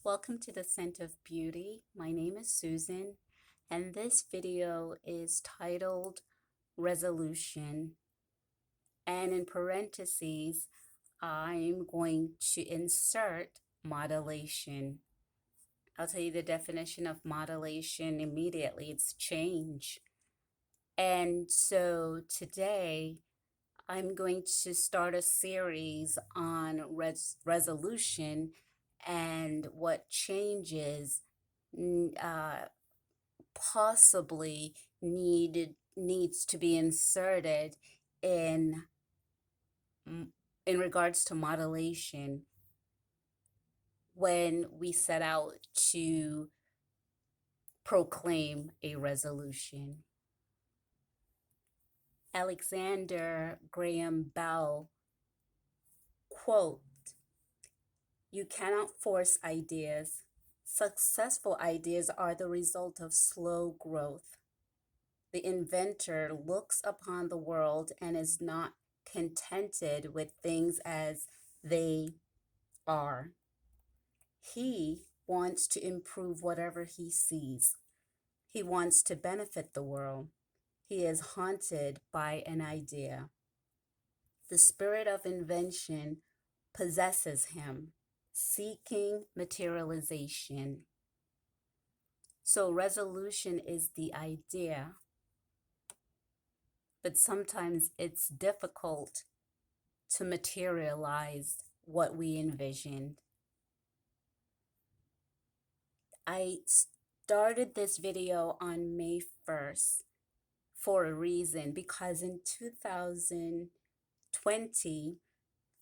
Welcome to the Scent of Beauty. My name is Susan, and this video is titled Resolution. And in parentheses, I'm going to insert modulation. I'll tell you the definition of modulation immediately. It's change. And so today, I'm going to start a series on resolution and what changes possibly needs to be inserted in regards to modulation when we set out to proclaim a resolution. Alexander Graham Bell quote, "You cannot force ideas. Successful ideas are the result of slow growth. The inventor looks upon the world and is not contented with things as they are. He wants to improve whatever he sees. He wants to benefit the world. He is haunted by an idea. The spirit of invention possesses him, seeking materialization." So resolution is the idea, but sometimes it's difficult to materialize what we envisioned. I started this video on May 1st for a reason, because in 2020,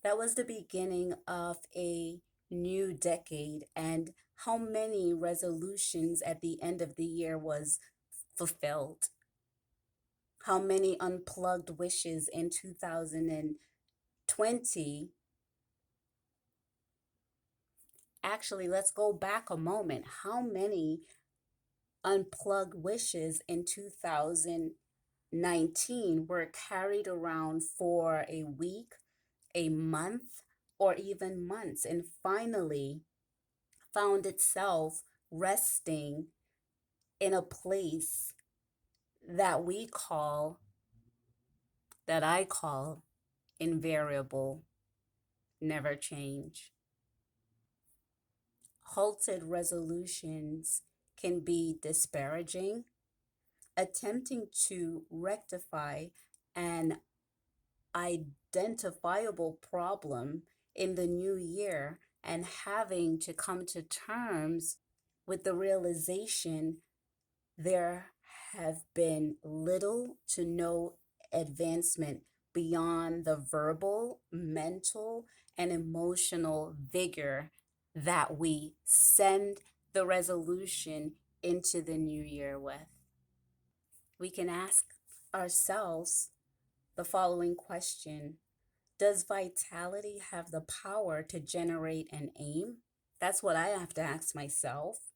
that was the beginning of a new decade, and how many resolutions at the end of the year was fulfilled? How many unplugged wishes in 2020? Actually, let's go back a moment. How many unplugged wishes in 2019 were carried around for a week, a month, or even months, and finally found itself resting in a place that I call invariable, never change? Halted resolutions can be disparaging. Attempting to rectify an identifiable problem in the new year and having to come to terms with the realization there have been little to no advancement beyond the verbal, mental, and emotional vigor that we send the resolution into the new year with. We can ask ourselves the following question: does vitality have the power to generate an aim? That's what I have to ask myself.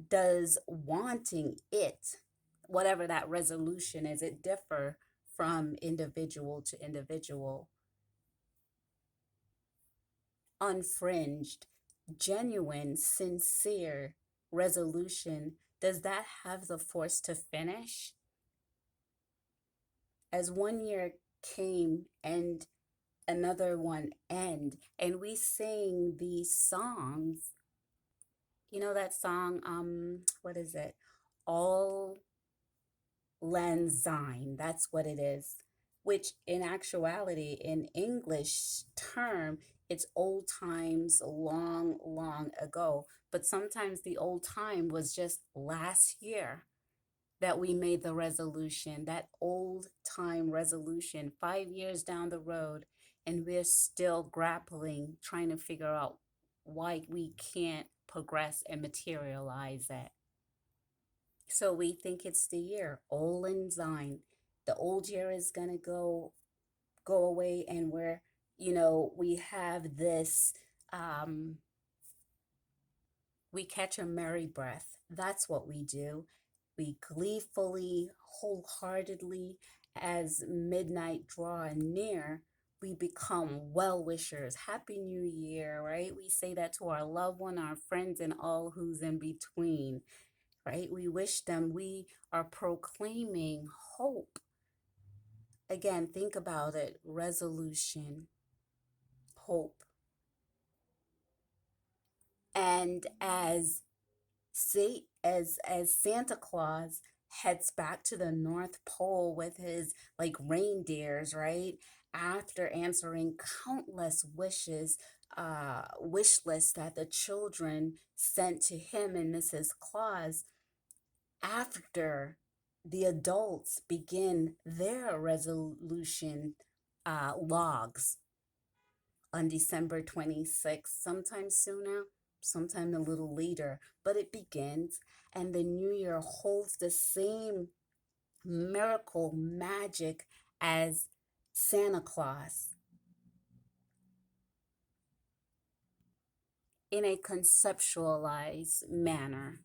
Does wanting it, whatever that resolution is, it differ from individual to individual? Unfringed, genuine, sincere resolution, does that have the force to finish? As one year came and another one end, and we sing these songs, you know that song, what is it? All Lang Syne, that's what it is, which in actuality, in English term, it's old times long, long ago. But sometimes the old time was just last year that we made the resolution, that old time resolution, 5 years down the road, and we're still grappling, trying to figure out why we can't progress and materialize it. So we think it's the year, Old Lang Syne. The old year is gonna go away, and we have this, we catch a merry breath. That's what we do. We gleefully, wholeheartedly, as midnight draw near, We become well wishers. Happy New Year, right? We say that to our loved one, our friends, and all who's in between, right? We wish them, we are proclaiming hope. Again, think about it, resolution, hope. And as Santa Claus heads back to the North Pole with his like reindeers, right? After answering countless wish lists that the children sent to him and Mrs. Claus, after the adults begin their resolution logs on December 26th, sometime sooner, sometime a little later, but it begins, and the new year holds the same miracle magic as Santa Claus in a conceptualized manner.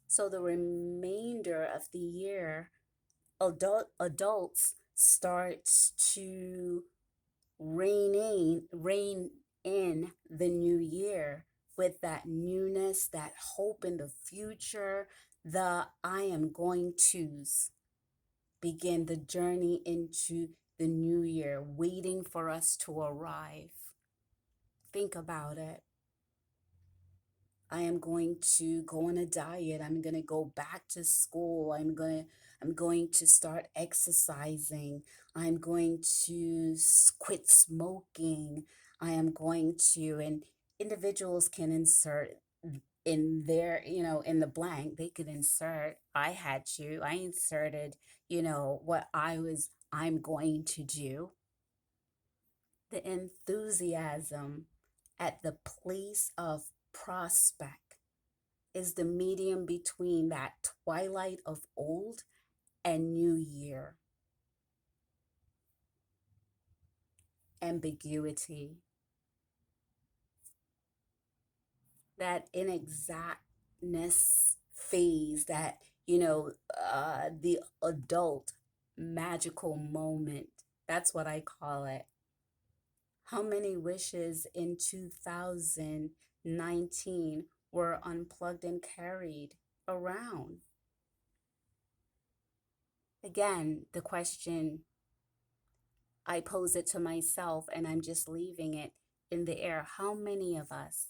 So the remainder of the year, adults starts to rein in the new year with that newness, that hope in the future, the I am going to's begin the journey into the new year, waiting for us to arrive. Think about it. I am going to go on a diet. I'm going to go back to school. I'm going to start exercising. I'm going to quit smoking. I am going to, and individuals can insert in their, in the blank, they could insert, I inserted, what I'm going to do. The enthusiasm at the place of prospect is the medium between that twilight of old and new year. Ambiguity, that inexactness phase, that, the adult magical moment. That's what I call it. How many wishes in 2019 were unplugged and carried around? Again, the question, I pose it to myself and I'm just leaving it in the air. How many of us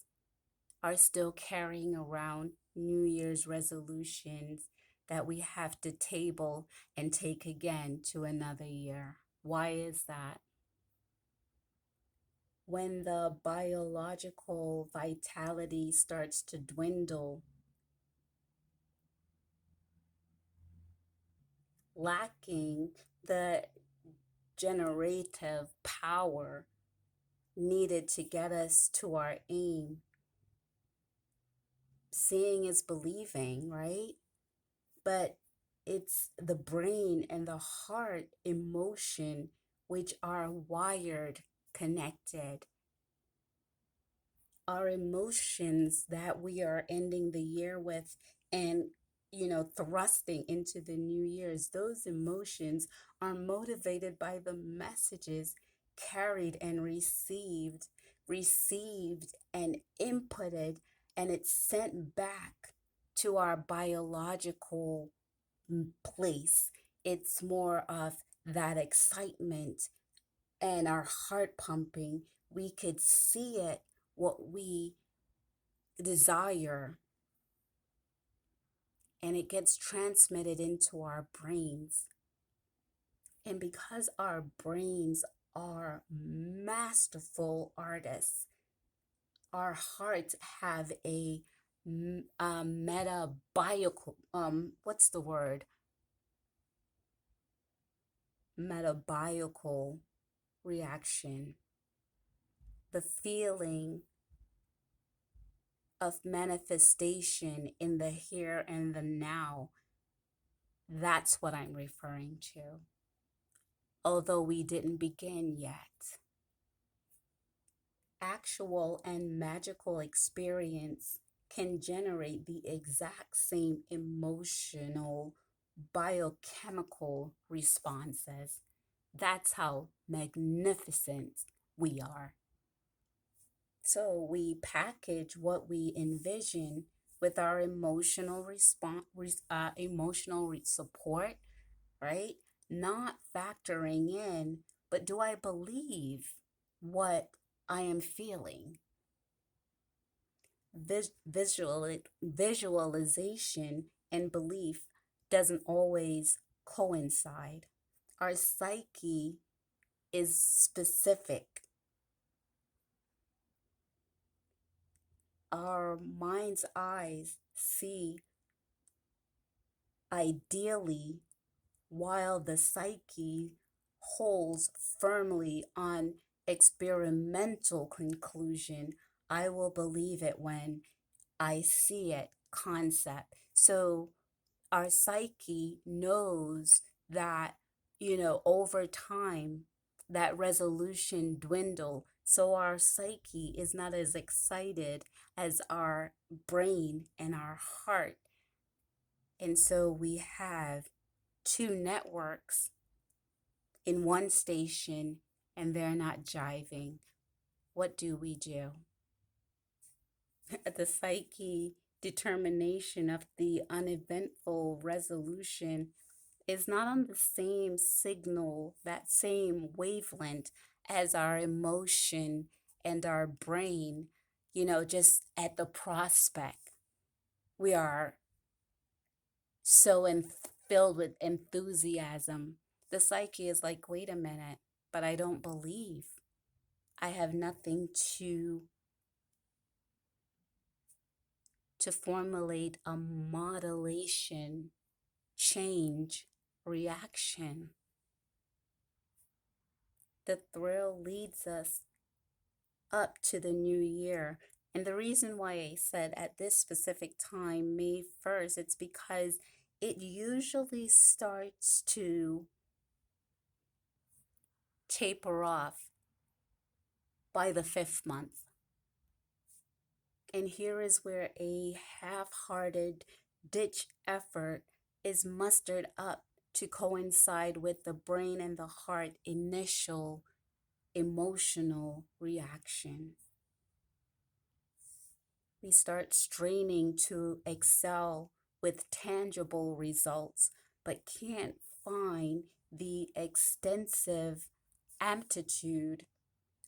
are still carrying around New Year's resolutions that we have to table and take again to another year? Why is that? When the biological vitality starts to dwindle, lacking the generative power needed to get us to our aim. Seeing is believing, right? But it's the brain and the heart emotion which are wired, connected. Our emotions that we are ending the year with and thrusting into the new year's, those emotions are motivated by the messages carried and received and inputted, and it's sent back to our biological place. It's more of that excitement and our heart pumping. We could see it, what we desire, and it gets transmitted into our brains. And because our brains are masterful artists, our hearts have a metabiological, what's the word? Metabiological reaction. The feeling of manifestation in the here and the now. That's what I'm referring to. Although we didn't begin yet. Actual and magical experience can generate the exact same emotional biochemical responses. That's how magnificent we are. So we package what we envision with our emotional response, support, right? Not factoring in, but do I believe what I am feeling? Visualization and belief doesn't always coincide. Our psyche is specific. Our mind's eyes see ideally, while the psyche holds firmly on experimental conclusion. I will believe it when I see it concept. So our psyche knows that, over time, that resolution dwindle. So our psyche is not as excited as our brain and our heart. And so we have two networks in one station and they're not jiving. What do we do? The psyche determination of the uneventful resolution is not on the same signal, that same wavelength as our emotion and our brain, just at the prospect. We are so filled with enthusiasm. The psyche is like, wait a minute, but I don't believe. I have nothing to formulate a modulation, change, reaction. The thrill leads us up to the new year. And the reason why I said at this specific time, May 1st, it's because it usually starts to taper off by the 5th month. And here is where a half-hearted ditch effort is mustered up to coincide with the brain and the heart initial emotional reaction. We start straining to excel with tangible results, but can't find the extensive aptitude,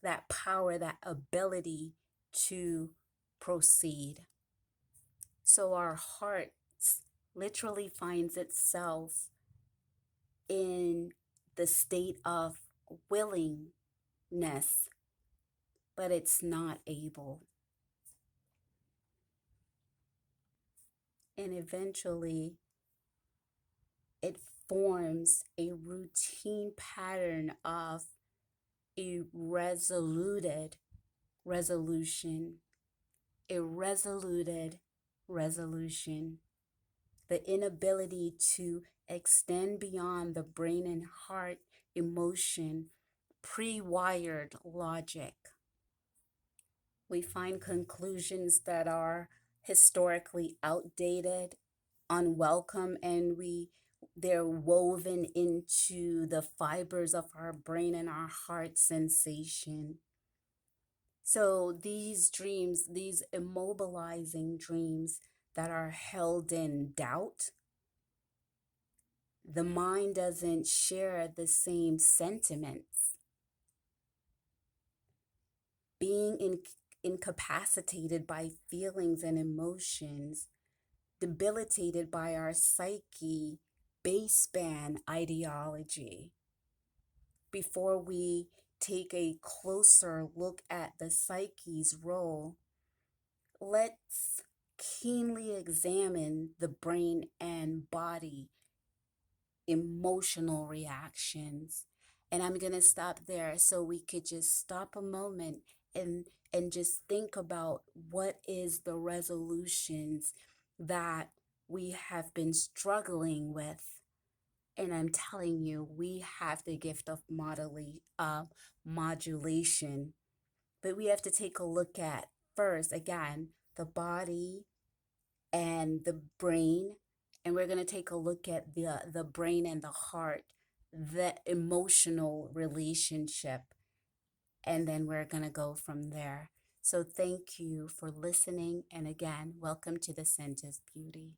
that power, that ability to proceed. So our heart literally finds itself in the state of willingness, but it's not able. And eventually, it forms a routine pattern of irresoluted resolution, irresoluted resolution, the inability to extend beyond the brain and heart emotion, pre-wired logic. We find conclusions that are historically outdated, unwelcome, and they're woven into the fibers of our brain and our heart sensation. So these dreams, these immobilizing dreams that are held in doubt, the mind doesn't share the same sentiments. Being incapacitated by feelings and emotions, debilitated by our psyche baseband ideology. Before we take a closer look at the psyche's role, let's keenly examine the brain and body emotional reactions. And I'm going to stop there so we could just stop a moment and just think about what is the resolutions that we have been struggling with. And I'm telling you, we have the gift of modulation. But we have to take a look at first, again, the body and the brain. And we're going to take a look at the brain and the heart, the emotional relationship, and then we're going to go from there. So thank you for listening. And again, welcome to the Scent of Beauty.